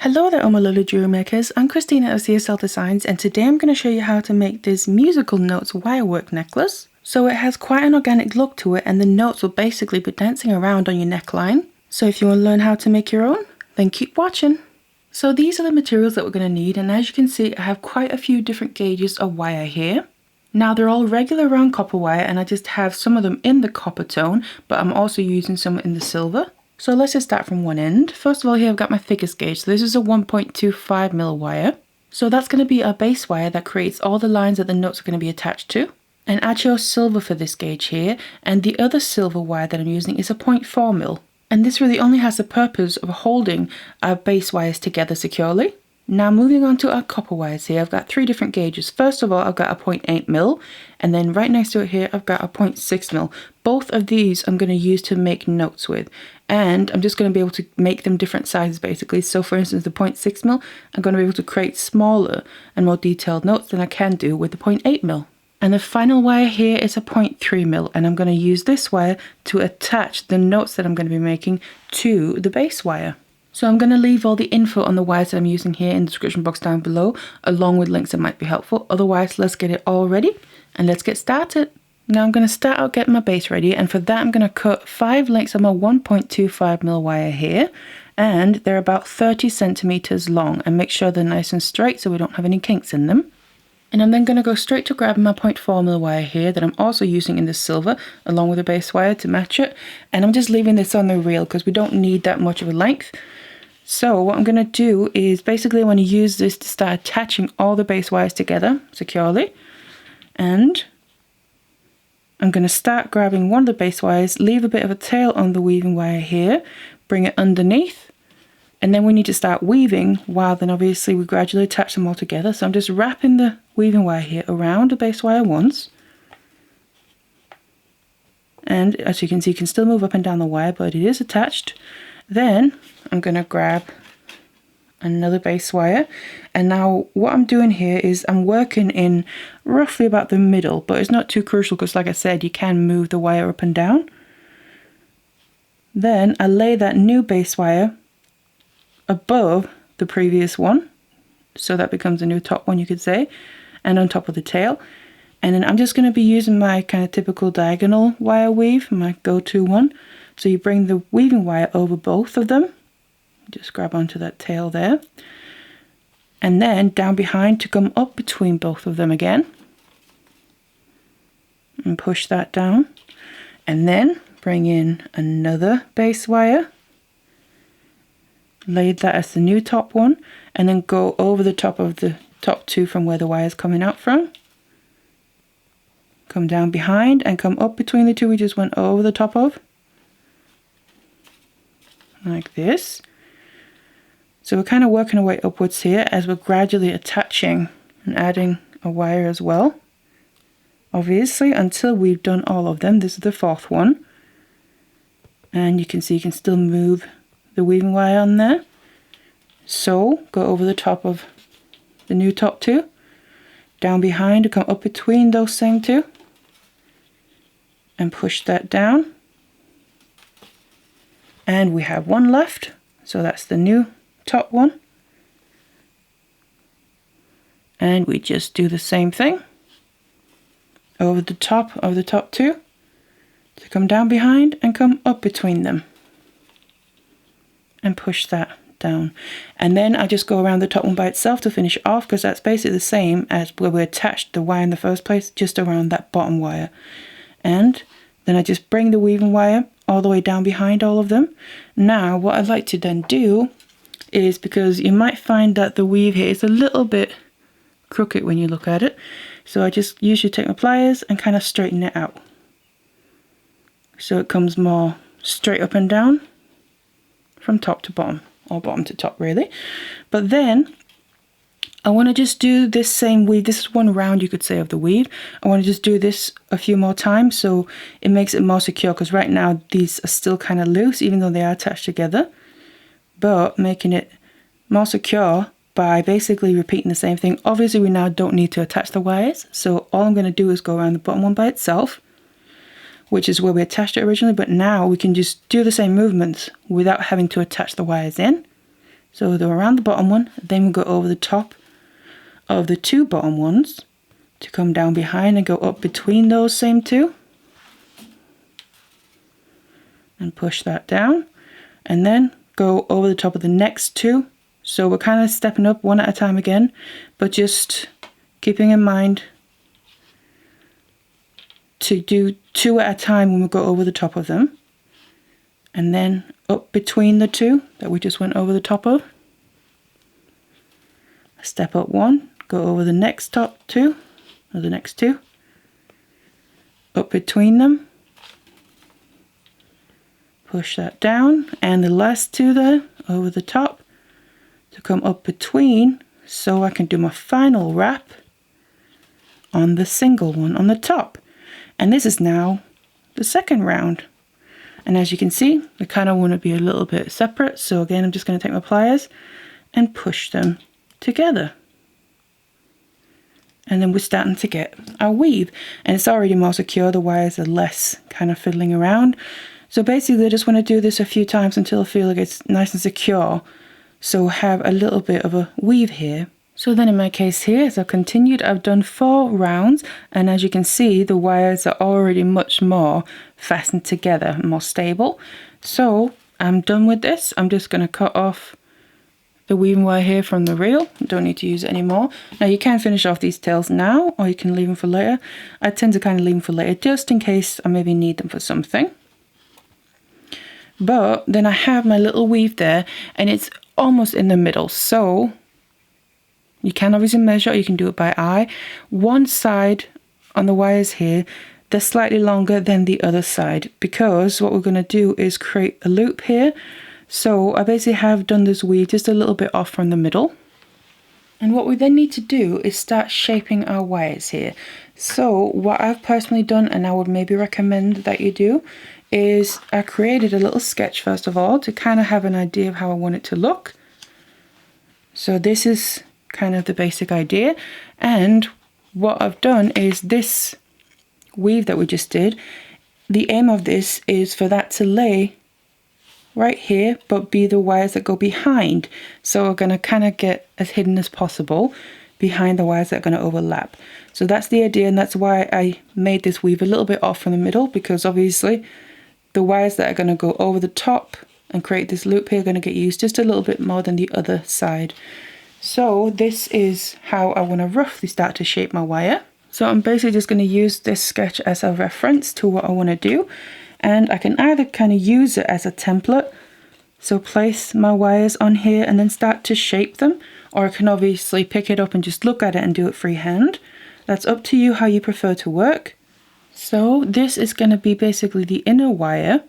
Hello there, all my lovely jewelry makers. I'm Christina of CSLdesigns, and today I'm going to show you how to make this musical notes wirework necklace. So it has quite an organic look to it, and the notes will basically be dancing around on your neckline. So if you want to learn how to make your own, then keep watching. So these are the materials that we're going to need, and as you can see I have quite a few different gauges of wire here. Now they're all regular round copper wire, and I just have some of them in the copper tone, but I'm also using some in the silver. So let's just start from one end. First of all, here I've got my thickest gauge. So this is a 1.25mm wire. So that's going to be our base wire that creates all the lines that the notes are going to be attached to. And add your silver for this gauge here. And the other silver wire that I'm using is a 0.4mm. And this really only has the purpose of holding our base wires together securely. Now moving on to our copper wires here, I've got three different gauges. First of all, I've got a 0.8mm, and then right next to it here, I've got a 0.6mm. Both of these I'm going to use to make notes with, and I'm just going to be able to make them different sizes basically. So for instance, the 0.6mm, I'm going to be able to create smaller and more detailed notes than I can do with the 0.8mm. And the final wire here is a 0.3mm, and I'm going to use this wire to attach the notes that I'm going to be making to the base wire. So I'm going to leave all the info on the wires that I'm using here in the description box down below, along with links that might be helpful. Otherwise, let's get it all ready and let's get started. Now I'm going to start out getting my base ready, and for that I'm going to cut 5 lengths of my 1.25mm wire here, and they're about 30 centimeters long, and make sure they're nice and straight so we don't have any kinks in them. And I'm then going to go straight to grabbing my 0.4mm wire here that I'm also using in the silver along with the base wire to match it, and I'm just leaving this on the reel because we don't need that much of a length. So what I'm going to do is basically I want to use this to start attaching all the base wires together securely. And I'm going to start grabbing one of the base wires, leave a bit of a tail on the weaving wire here, bring it underneath, and then we need to start weaving while then obviously we gradually attach them all together. So I'm just wrapping the weaving wire here around the base wire once. And as you can see, you can still move up and down the wire, but it is attached. Then I'm going to grab another base wire, and now what I'm doing here is I'm working in roughly about the middle, but it's not too crucial because like I said, you can move the wire up and down. Then I lay that new base wire above the previous one, so that becomes a new top one you could say, and on top of the tail. And then I'm just going to be using my kind of typical diagonal wire weave, my go-to one. So you bring the weaving wire over both of them, just grab onto that tail there, and then down behind to come up between both of them again, and push that down, and then bring in another base wire, lay that as the new top one, and then go over the top of the top two from where the wire is coming out from. Come down behind and come up between the two we just went over the top of, like this. So we're kind of working our way upwards here as we're gradually attaching and adding a wire as well, obviously, until we've done all of them. This is the fourth one, and you can see you can still move the weaving wire on there. So go over the top of the new top two, down behind to come up between those same two, and push that down. And we have one left, so that's the new top one. And we just do the same thing over the top of the top two to come down behind and come up between them and push that down. And then I just go around the top one by itself to finish it off, because that's basically the same as where we attached the wire in the first place, just around that bottom wire. And then I just bring the weaving wire all the way down behind all of them. Now what I'd like to then do is, because you might find that the weave here is a little bit crooked when you look at it, so I just usually take my pliers and kind of straighten it out so it comes more straight up and down from top to bottom, or bottom to top really. But then I want to just do this same weave. This is one round you could say of the weave. I want to just do this a few more times so it makes it more secure, because right now these are still kind of loose even though they are attached together, but making it more secure by basically repeating the same thing. Obviously we now don't need to attach the wires, so all I'm going to do is go around the bottom one by itself, which is where we attached it originally, but now we can just do the same movements without having to attach the wires in. So they're around the bottom one, then we'll go over the top of the 2 bottom ones to come down behind and go up between those same 2. And push that down. And then go over the top of the next 2. So we're kind of stepping up one at a time again, but just keeping in mind to do 2 at a time when we go over the top of them. And then up between the 2 that we just went over the top of. Step up 1, go over the next top 2, or the next 2. Up between them. Push that down, and the last 2 there, over the top, to come up between, so I can do my final wrap on the single one on the top. And this is now the second round. And as you can see, they kind of want to be a little bit separate. So again, I'm just going to take my pliers and push them together. And then we're starting to get our weave. And it's already more secure. The wires are less kind of fiddling around. So basically, I just want to do this a few times until I feel like it's nice and secure. So have a little bit of a weave here. So then in my case here, as I've continued, I've done 4 rounds, and as you can see, the wires are already much more fastened together, more stable. So I'm done with this. I'm just going to cut off the weaving wire here from the reel. Don't need to use it anymore. Now you can finish off these tails now, or you can leave them for later. I tend to kind of leave them for later, just in case I maybe need them for something. But then I have my little weave there, and it's almost in the middle. So you can obviously measure, or you can do it by eye. One side on the wires here, they're slightly longer than the other side, because what we're going to do is create a loop here. So I basically have done this weave just a little bit off from the middle. And what we then need to do is start shaping our wires here. So what I've personally done, and I would maybe recommend that you do, is I created a little sketch first of all to kind of have an idea of how I want it to look. So this is kind of the basic idea, and what I've done is this weave that we just did, the aim of this is for that to lay right here but be the wires that go behind. So we're going to kind of get as hidden as possible behind the wires that are going to overlap. So that's the idea, and that's why I made this weave a little bit off from the middle, because obviously the wires that are going to go over the top and create this loop here are going to get used just a little bit more than the other side. So this is how I want to roughly start to shape my wire. So I'm basically just going to use this sketch as a reference to what I want to do. And I can either kind of use it as a template, so place my wires on here and then start to shape them, or I can obviously pick it up and just look at it and do it freehand. That's up to you how you prefer to work. So this is going to be basically the inner wire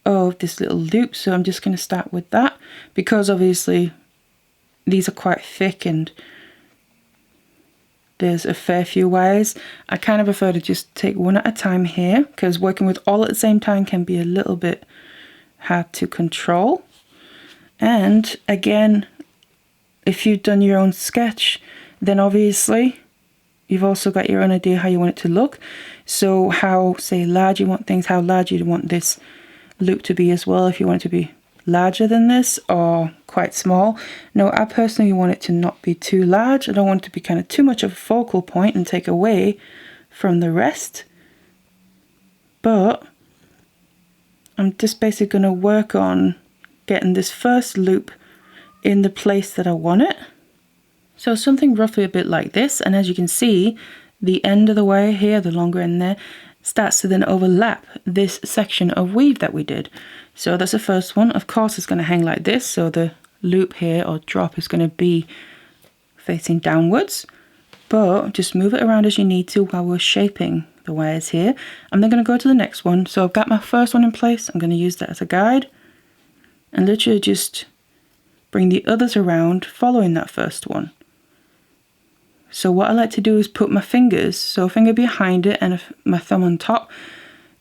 of this little loop. So I'm just going to start with that, because obviously these are quite thick and there's a fair few wires. I kind of prefer to just take one at a time here, because working with all at the same time can be a little bit hard to control. And again, if you've done your own sketch, then obviously you've also got your own idea how you want it to look. So how, say, large you want things, how large you want this loop to be as well, if you want it to be larger than this or quite small. No, I personally want it to not be too large. I don't want it to be kind of too much of a focal point and take away from the rest. But I'm just basically going to work on getting this first loop in the place that I want it. So something roughly a bit like this, and as you can see, the end of the wire here, the longer end there, starts to then overlap this section of weave that we did. So that's the first one. Of course it's going to hang like this, so the loop here or drop is going to be facing downwards, but just move it around as you need to while we're shaping the wires here. I'm then going to go to the next one. So I've got my first one in place. I'm going to use that as a guide and literally just bring the others around following that first one. So what I like to do is put my fingers, so a finger behind it and my thumb on top,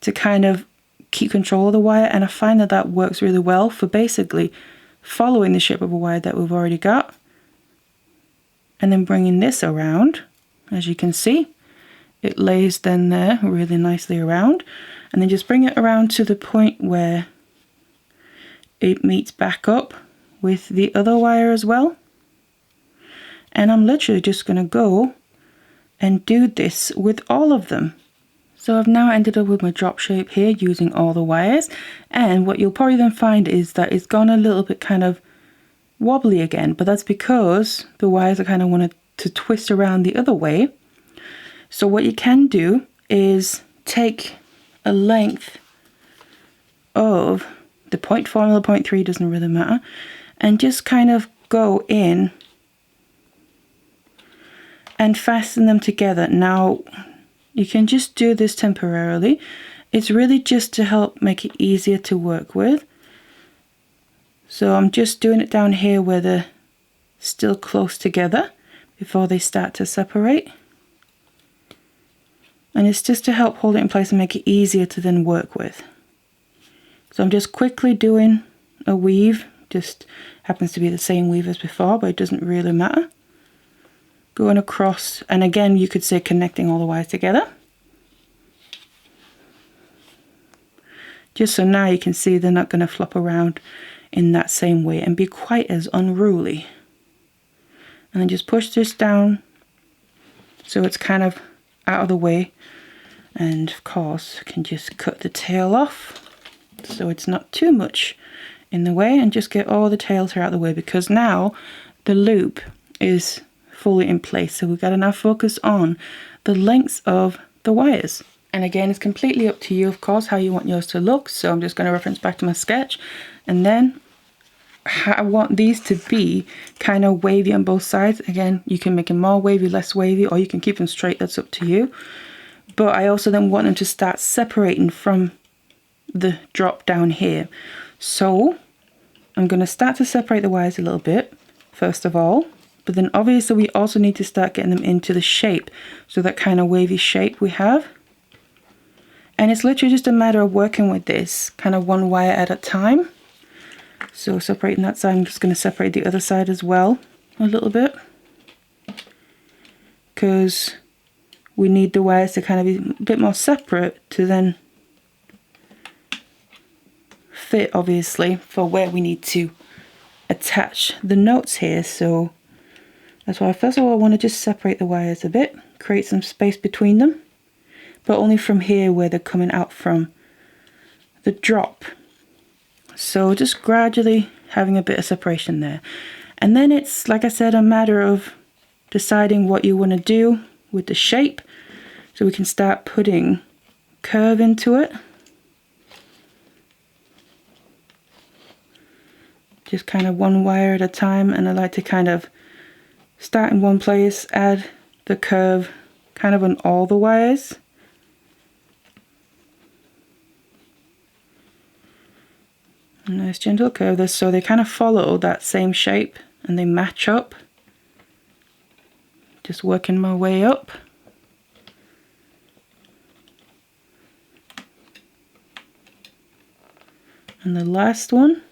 to kind of keep control of the wire, and I find that that works really well for basically following the shape of a wire that we've already got, and then bringing this around. As you can see, it lays then there really nicely around, and then just bring it around to the point where it meets back up with the other wire as well. And I'm literally just going to go and do this with all of them. So I've now ended up with my drop shape here using all the wires, and what you'll probably then find is that it's gone a little bit kind of wobbly again, but that's because the wires are kind of wanted to twist around the other way. So what you can do is take a length of the 0.4 or 0.3, doesn't really matter, and just kind of go in and fasten them together. Now you can just do this temporarily. It's really just to help make it easier to work with. So I'm just doing it down here where they're still close together before they start to separate. And it's just to help hold it in place and make it easier to then work with. So I'm just quickly doing a weave, just happens to be the same weave as before, but it doesn't really matter. Going across, and again you could say connecting all the wires together. Just so now you can see they're not going to flop around in that same way and be quite as unruly. And then just push this down so it's kind of out of the way, and of course I can just cut the tail off so it's not too much in the way, and just get all the tails out of the way, because now the loop is fully in place. So we've got to now focus on the lengths of the wires. And again, it's completely up to you, of course, how you want yours to look. So I'm just going to reference back to my sketch, and then I want these to be kind of wavy on both sides. Again, you can make them more wavy, less wavy, or you can keep them straight, that's up to you. But I also then want them to start separating from the drop down here. So I'm going to start to separate the wires a little bit, first of all. But then obviously we also need to start getting them into the shape, so that kind of wavy shape we have. And it's literally just a matter of working with this kind of one wire at a time. So separating that side, I'm just going to separate the other side as well a little bit, because we need the wires to kind of be a bit more separate to then fit, obviously, for where we need to attach the notes here. So that's why first of all I want to just separate the wires a bit, create some space between them, but only from here where they're coming out from the drop. So just gradually having a bit of separation there. And then it's, like I said, a matter of deciding what you want to do with the shape. So we can start putting curve into it. Just kind of one wire at a time, and I like to kind of start in one place, add the curve kind of on all the wires. A nice gentle curve there, so they kind of follow that same shape and they match up. Just working my way up. And the last one,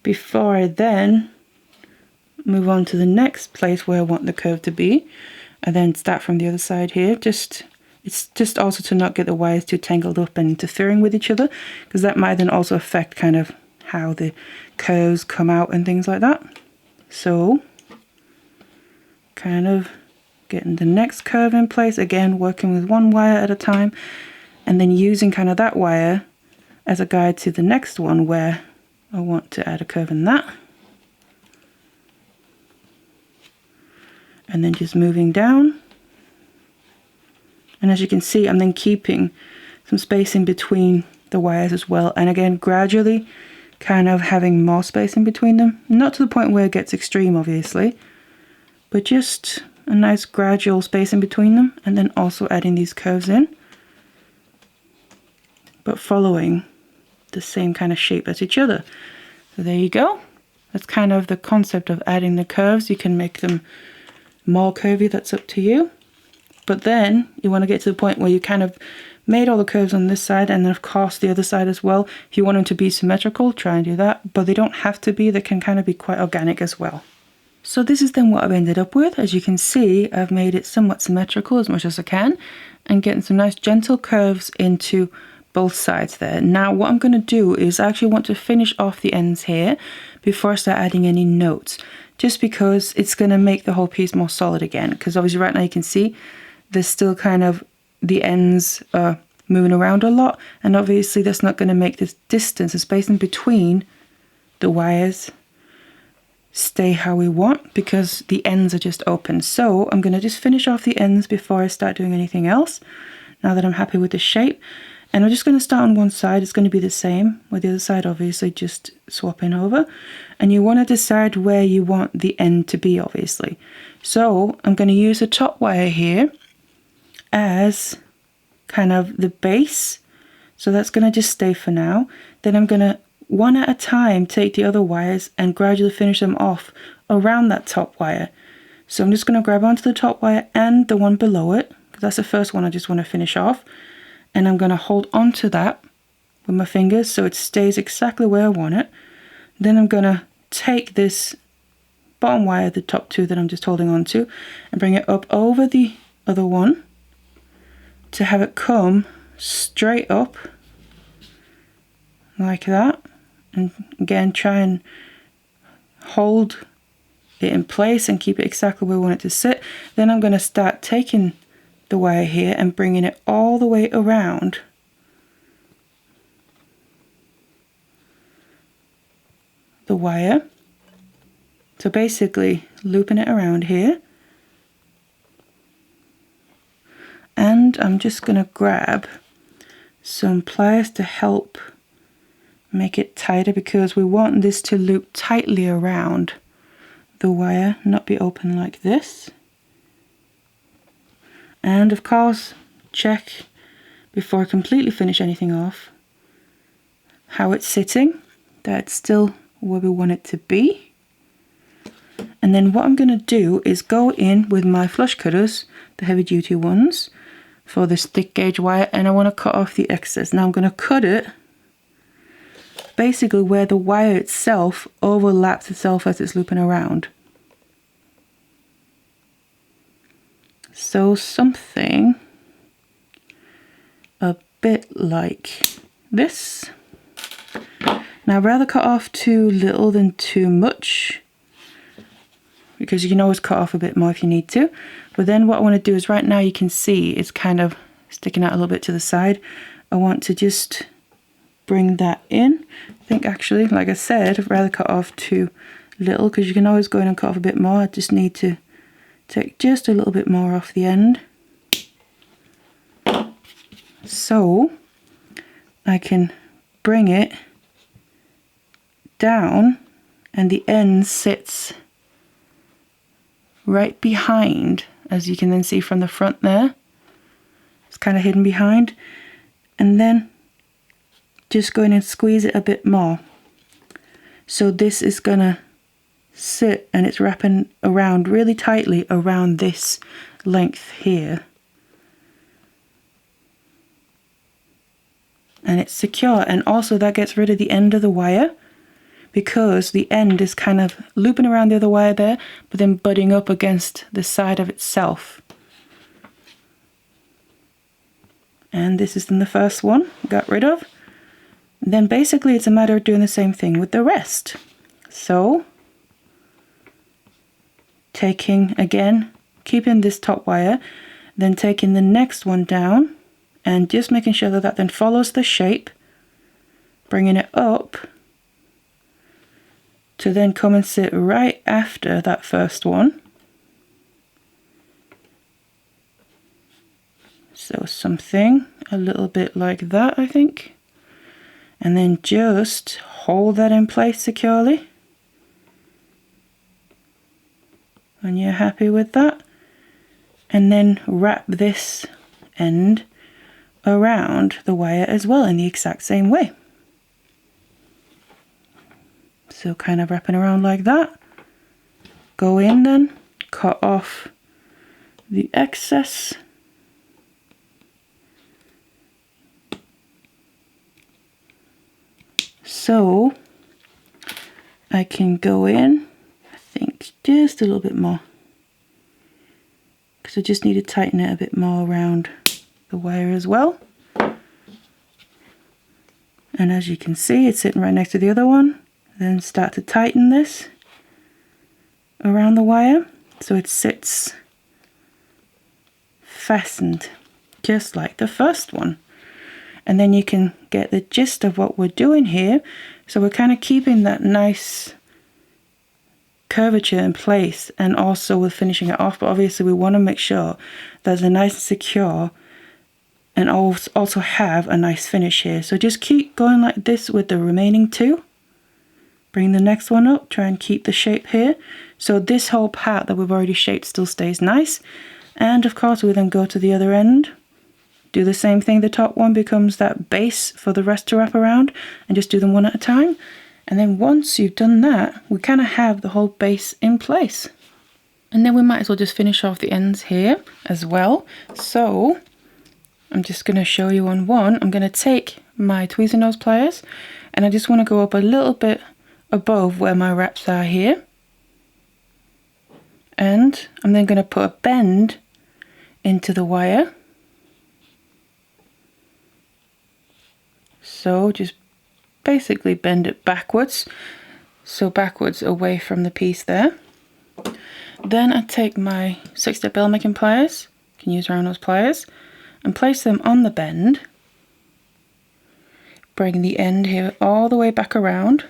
before I then move on to the next place where I want the curve to be, and then start from the other side here. It's just also to not get the wires too tangled up and interfering with each other, because that might then also affect kind of how the curves come out and things like that. So kind of getting the next curve in place, again working with one wire at a time, and then using kind of that wire as a guide to the next one where I want to add a curve in that. And then just moving down. And as you can see, I'm then keeping some space in between the wires as well. And again, gradually kind of having more space in between them. Not to the point where it gets extreme, obviously, but just a nice gradual space in between them. And then also adding these curves in, but following the same kind of shape as each other. So there you go. That's kind of the concept of adding the curves. You can make them more curvy, that's up to you. But then you want to get to the point where you kind of made all the curves on this side, and then of course the other side as well. If you want them to be symmetrical, try and do that, but they don't have to be. They can kind of be quite organic as well. So this is then what I've ended up with. As you can see, I've made it somewhat symmetrical as much as I can, and getting some nice gentle curves into both sides there. Now what I'm going to do is I actually want to finish off the ends here before I start adding any notes, just because it's going to make the whole piece more solid again, because obviously right now you can see there's still kind of the ends are moving around a lot, and obviously that's not going to make this distance, the space in between the wires, stay how we want, because the ends are just open. So I'm going to just finish off the ends before I start doing anything else, now that I'm happy with the shape. And I'm just going to start on one side. It's going to be the same with the other side, obviously just swapping over. And you want to decide where you want the end to be, obviously. So I'm going to use the top wire here as kind of the base. So that's going to just stay for now. Then I'm going to, one at a time, take the other wires and gradually finish them off around that top wire. So I'm just going to grab onto the top wire and the one below it, because that's the first one I just want to finish off. And I'm going to hold on to that with my fingers so it stays exactly where I want it. Then I'm going to take this bottom wire, the top two that I'm just holding on to, and bring it up over the other one to have it come straight up like that. And again, try and hold it in place and keep it exactly where we want it to sit. Then I'm going to start taking the wire here and bringing it all the way around the wire. So basically looping it around here. And I'm just going to grab some pliers to help make it tighter, because we want this to loop tightly around the wire, not be open like this. And of course, check before I completely finish anything off how it's sitting, that it's still where we want it to be. And then what I'm going to do is go in with my flush cutters, the heavy duty ones, for this thick gauge wire, and I want to cut off the excess. Now I'm going to cut it basically where the wire itself overlaps itself as it's looping around. So something a bit like this. Now I'd rather cut off too little than too much, because you can always cut off a bit more if you need to. But then what I want to do is, right now you can see it's kind of sticking out a little bit to the side. I want to just bring that in. I think actually, like I said, I'd rather cut off too little, because you can always go in and cut off a bit more. I just need to take just a little bit more off the end, so I can bring it down and the end sits right behind, as you can then see from the front there. It's kind of hidden behind, and then just go in and squeeze it a bit more. So this is gonna sit and it's wrapping around really tightly around this length here. And it's secure, and also that gets rid of the end of the wire, because the end is kind of looping around the other wire there, but then butting up against the side of itself. And this is then the first one got rid of. And then basically it's a matter of doing the same thing with the rest. So taking, again, keeping this top wire, then taking the next one down and just making sure that that then follows the shape, bringing it up to then come and sit right after that first one. So something a little bit like that, I think. And then just hold that in place securely. And you're happy with that. And then wrap this end around the wire as well in the exact same way. So kind of wrapping around like that. Go in then, cut off the excess. So I can go in, I think just a little bit more, because I just need to tighten it a bit more around the wire as well. And as you can see, it's sitting right next to the other one. Then start to tighten this around the wire so it sits fastened just like the first one. And then you can get the gist of what we're doing here. So we're kind of keeping that nice curvature in place, and also with finishing it off, but obviously we want to make sure that they're nice and secure and also have a nice finish here. So just keep going like this with the remaining two. Bring the next one up, try and keep the shape here. So this whole part that we've already shaped still stays nice. And of course we then go to the other end, do the same thing. The top one becomes that base for the rest to wrap around, and just do them one at a time. And then once you've done that, we kind of have the whole base in place. And then we might as well just finish off the ends here as well. So I'm just going to show you on one. I'm going to take my tweezer nose pliers, and I just want to go up a little bit above where my wraps are here. And I'm then going to put a bend into the wire. So just basically bend it backwards, so backwards away from the piece there. Then I take my 6-step bell making pliers, you can use round nose pliers, and place them on the bend. Bring the end here all the way back around.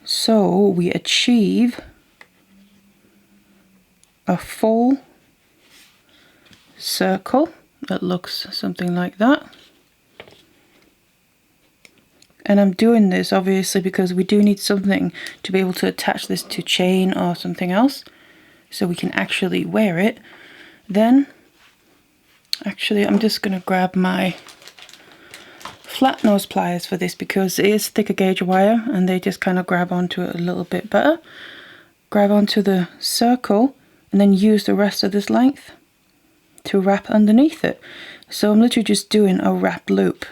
So we achieve a full circle that looks something like that. And I'm doing this obviously because we do need something to be able to attach this to chain or something else, so we can actually wear it. Then actually I'm just going to grab my flat nose pliers for this because it is thicker gauge wire and they just kind of grab onto it a little bit better. Grab onto the circle and then use the rest of this length to wrap underneath it. So I'm literally just doing a wrap loop,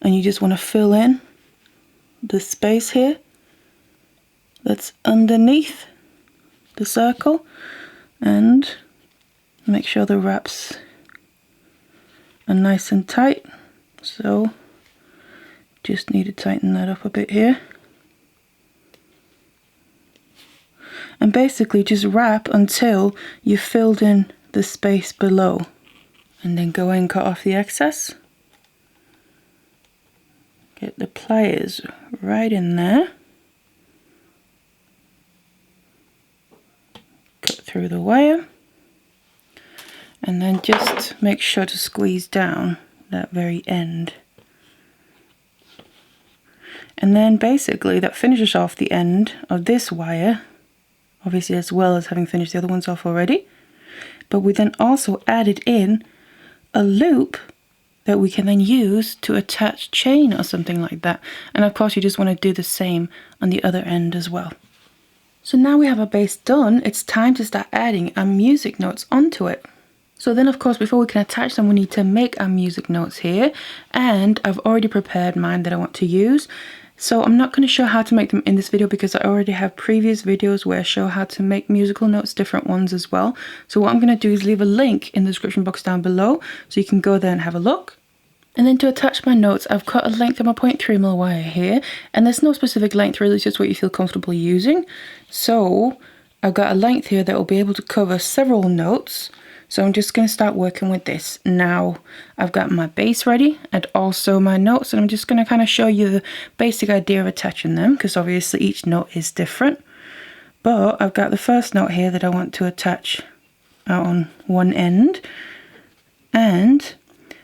and you just want to fill in the space here that's underneath the circle and make sure the wraps are nice and tight. So just need to tighten that up a bit here. And basically just wrap until you've filled in the space below. And then go and cut off the excess. Get the pliers right in there. Cut through the wire. And then just make sure to squeeze down that very end. And then basically that finishes off the end of this wire, obviously, as well as having finished the other ones off already. But we then also added in a loop that we can then use to attach chain or something like that. And of course you just want to do the same on the other end as well. So now we have our base done, it's time to start adding our music notes onto it. So then of course before we can attach them we need to make our music notes here, and I've already prepared mine that I want to use. So I'm not going to show how to make them in this video because I already have previous videos where I show how to make musical notes, different ones as well. So what I'm going to do is leave a link in the description box down below so you can go there and have a look. And then to attach my notes, I've cut a length of my 0.3mm wire here, and there's no specific length really, it's just what you feel comfortable using. So I've got a length here that will be able to cover several notes. So I'm just going to start working with this. Now I've got my base ready and also my notes, and I'm just going to kind of show you the basic idea of attaching them because obviously each note is different. But I've got the first note here that I want to attach out on one end, and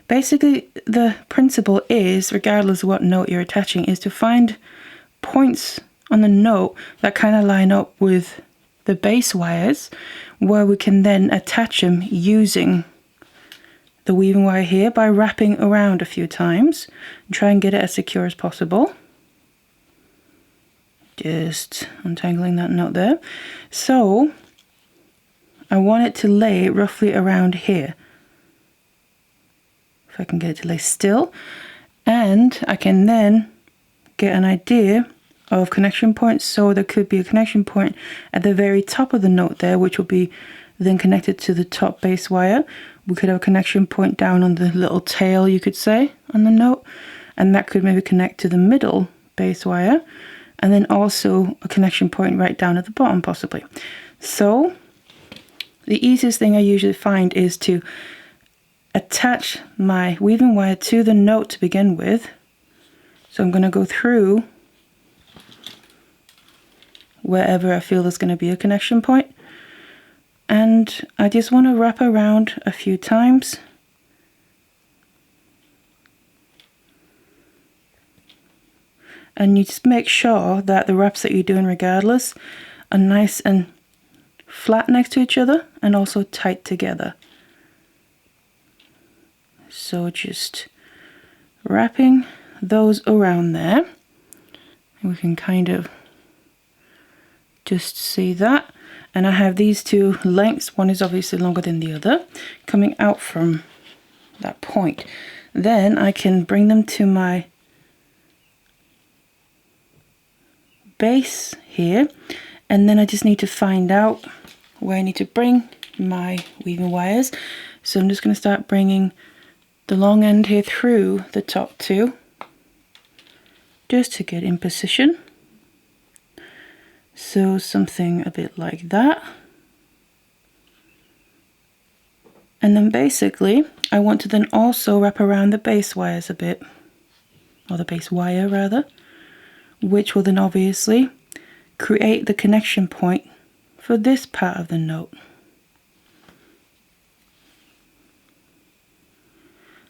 basically the principle is, regardless of what note you're attaching, is to find points on the note that kind of line up with the base wires, where we can then attach them using the weaving wire here by wrapping around a few times and try and get it as secure as possible. Just untangling that knot there. So I want it to lay roughly around here. If I can get it to lay still, and I can then get an idea of connection points. So there could be a connection point at the very top of the note there, which will be then connect it to the top bass wire. We could have a connection point down on the little tail, you could say, on the note, and that could maybe connect to the middle bass wire, and then also a connection point right down at the bottom possibly. So the easiest thing I usually find is to attach my weaving wire to the note to begin with. So I'm going to go through wherever I feel there's going to be a connection point, and I just want to wrap around a few times. And you just make sure that the wraps that you're doing regardless are nice and flat next to each other and also tight together. So just wrapping those around there. And we can kind of just see that. And I have these two lengths, one is obviously longer than the other, coming out from that point. Then I can bring them to my base here, and then I just need to find out where I need to bring my weaving wires. So I'm just going to start bringing the long end here through the top two, just to get in position. So something a bit like that. And then basically I want to then also wrap around the base wires a bit, or the base wire rather, which will then obviously create the connection point for this part of the note.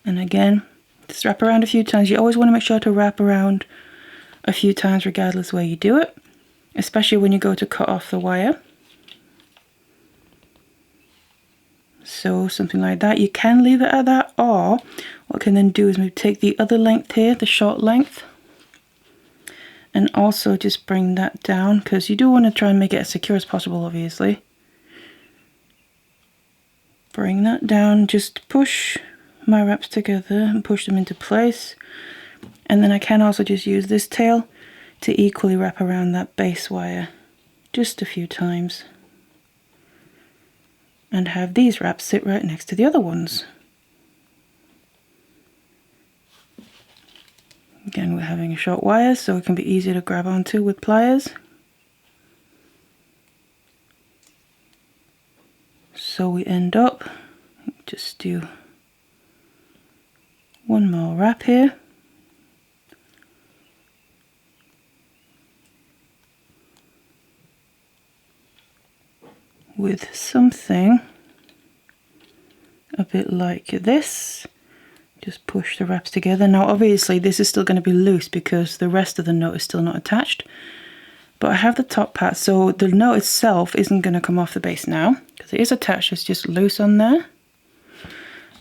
And again, just wrap around a few times. You always want to make sure to wrap around a few times regardless where you do it, especially when you go to cut off the wire. So something like that. You can leave it at that, or what I can then do is maybe take the other length here, the short length, and also just bring that down, because you do want to try and make it as secure as possible, obviously. Bring that down, just push my wraps together and push them into place. And then I can also just use this tail to equally wrap around that base wire just a few times. And have these wraps sit right next to the other ones. Again, we're having a short wire, so it can be easier to grab onto with pliers. So we end up, just do one more wrap here. With something a bit like this. Just push the wraps together. Now obviously this is still going to be loose because the rest of the note is still not attached, but I have the top part, so the note itself isn't going to come off the base now because it is attached, it's just loose on there.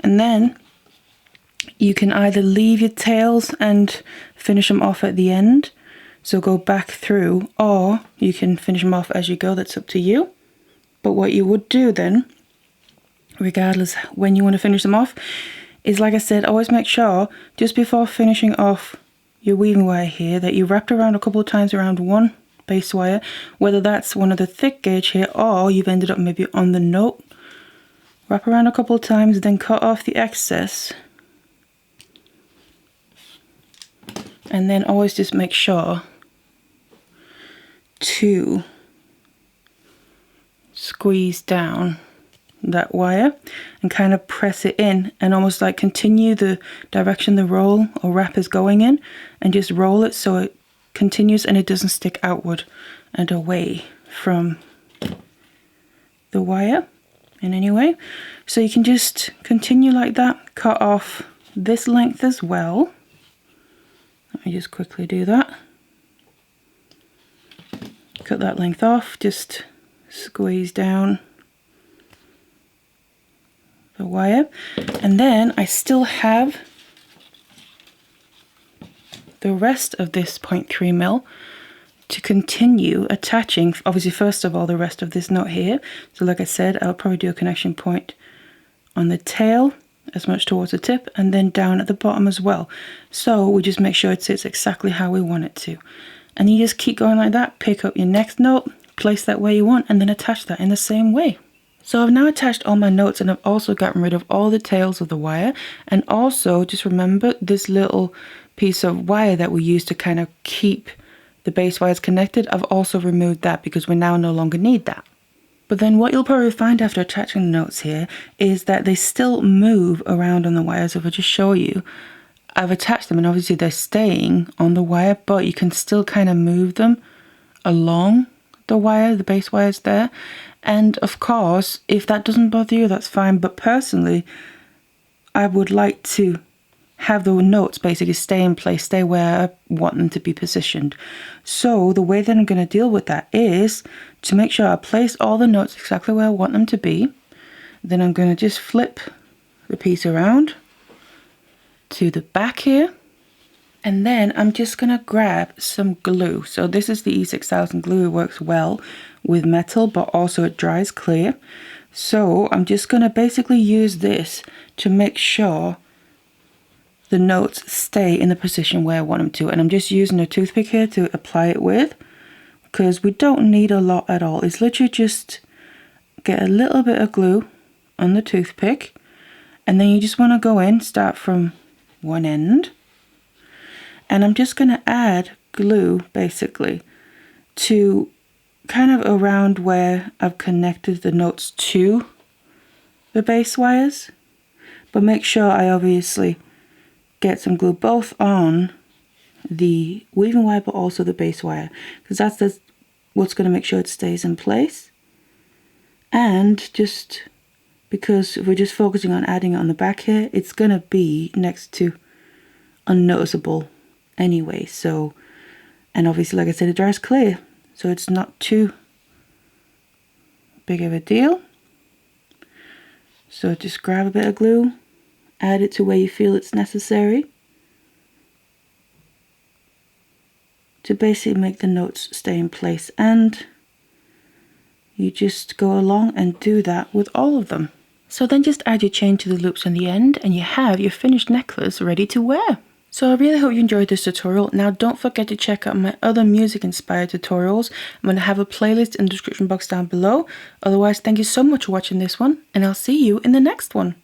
And then you can either leave your tails and finish them off at the end, so go back through, or you can finish them off as you go, that's up to you. But what you would do then, regardless when you want to finish them off, is, like I said, always make sure just before finishing off your weaving wire here that you wrapped around a couple of times around one base wire, whether that's one of the thick gauge here or you've ended up maybe on the note. Wrap around a couple of times, then cut off the excess, and then always just make sure to squeeze down that wire and kind of press it in and almost like continue the direction the roll or wrap is going in, and just roll it so it continues and it doesn't stick outward and away from the wire in any way. So you can just continue like that, cut off this length as well. Let me just quickly do that. Cut that length off, just squeeze down the wire, and then I still have the rest of this 0.3 mil to continue attaching, obviously first of all the rest of this knot here. So like I said, I'll probably do a connection point on the tail as much towards the tip, and then down at the bottom as well. So we just make sure it sits exactly how we want it to, and you just keep going like that. Pick up your next knot, place that where you want, and then attach that in the same way. So I've now attached all my notes, and I've also gotten rid of all the tails of the wire. And also just remember this little piece of wire that we used to kind of keep the base wires connected. I've also removed that because we now no longer need that. But then what you'll probably find after attaching the notes here is that they still move around on the wires. If I just show you, I've attached them and obviously they're staying on the wire, but you can still kind of move them along the wire, the base wires there. And of course, if that doesn't bother you, that's fine. But personally, I would like to have the notes basically stay in place, stay where I want them to be positioned. So the way that I'm going to deal with that is to make sure I place all the notes exactly where I want them to be. Then I'm going to just flip the piece around to the back here. And then I'm just going to grab some glue. So this is the E6000 glue. It works well with metal, but also it dries clear. So I'm just going to basically use this to make sure the notes stay in the position where I want them to. And I'm just using a toothpick here to apply it with, because we don't need a lot at all. It's literally just get a little bit of glue on the toothpick, and then you just want to go in, start from one end, and I'm just going to add glue basically to kind of around where I've connected the notes to the base wires. But make sure I obviously get some glue both on the weaving wire but also the base wire, because that's what's going to make sure it stays in place. And just because if we're just focusing on adding it on the back here, it's going to be next to unnoticeable anyway. So, and obviously like I said, it dries clear, so it's not too big of a deal. So just grab a bit of glue, add it to where you feel it's necessary to basically make the notes stay in place. And you just go along and do that with all of them. So then just add your chain to the loops on the end and you have your finished necklace ready to wear. So I really hope you enjoyed this tutorial. Now don't forget to check out my other music inspired tutorials. I'm going to have a playlist in the description box down below. Otherwise, thank you so much for watching this one, and I'll see you in the next one.